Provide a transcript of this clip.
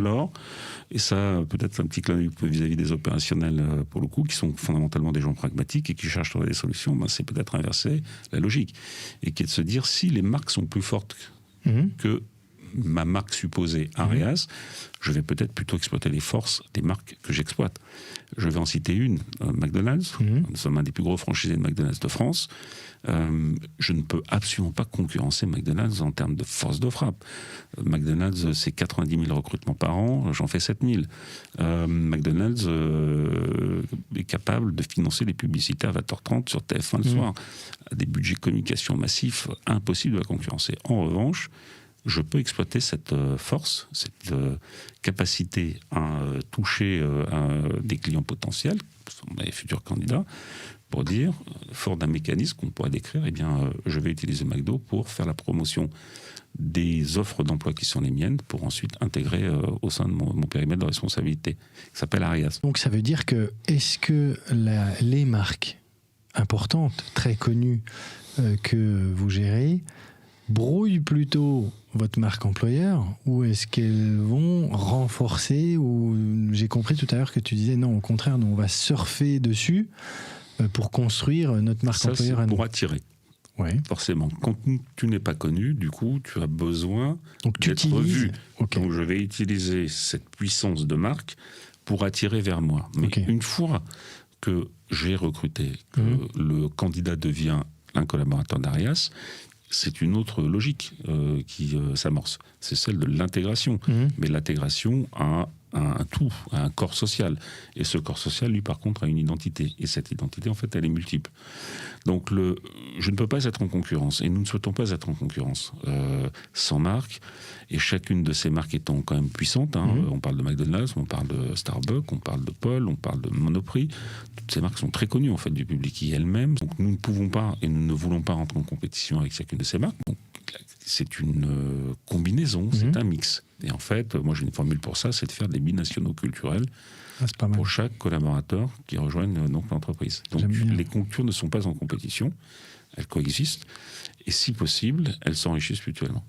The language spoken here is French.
alors, et ça peut-être un petit clin d'œil vis-à-vis des opérationnels pour le coup, qui sont fondamentalement des gens pragmatiques et qui cherchent à trouver des solutions, c'est peut-être inverser la logique. Et qui est de se dire, si les marques sont plus fortes que ma marque supposée Arias, je vais peut-être plutôt exploiter les forces des marques que j'exploite. Je vais en citer une, McDonald's. Nous sommes un des plus gros franchisés de McDonald's de France. Je ne peux absolument pas concurrencer McDonald's en termes de force de frappe. McDonald's, c'est 90 000 recrutements par an, j'en fais 7 000. McDonald's est capable de financer les publicités à 20h30 sur TF1 le soir. Des budgets communication massifs, impossible de la concurrencer. En revanche, je peux exploiter cette force, cette capacité à toucher des clients potentiels, mes futurs candidats, pour dire, fort d'un mécanisme qu'on pourrait décrire, je vais utiliser McDo pour faire la promotion des offres d'emploi qui sont les miennes, pour ensuite intégrer au sein de mon périmètre de responsabilité, qui s'appelle Arias. Donc ça veut dire que, est-ce que les marques importantes, très connues, que vous gérez, brouillent plutôt votre marque employeur, ou est-ce qu'elles vont renforcer, ou j'ai compris tout à l'heure que tu disais non, au contraire, nous on va surfer dessus pour construire notre marque employeur à nous. Pour attirer. Ouais. Forcément. Quand tu n'es pas connu, du coup, tu as besoin d'être vu. Okay. Donc je vais utiliser cette puissance de marque pour attirer vers moi. Mais une fois que j'ai recruté, que le candidat devient un collaborateur d'Arias, c'est une autre logique qui s'amorce. C'est celle de l'intégration. Mais l'intégration a un tout, a un corps social. Et ce corps social, lui, par contre, a une identité. Et cette identité, en fait, elle est multiple. Donc, je ne peux pas être en concurrence. Et nous ne souhaitons pas être en concurrence. Sans marque, et chacune de ces marques étant quand même puissante. On parle de McDonald's, on parle de Starbucks, on parle de Paul, on parle de Monoprix. Toutes ces marques sont très connues, en fait, du public qui elles-mêmes. Donc, nous ne pouvons pas, et nous ne voulons pas rentrer en compétition avec chacune de ces marques. Donc, c'est une combinaison, c'est un mix. Et en fait, moi j'ai une formule pour ça, c'est de faire des binationaux culturels pour chaque collaborateur qui rejoigne donc l'entreprise. Donc les cultures ne sont pas en compétition, elles coexistent, et si possible, elles s'enrichissent mutuellement.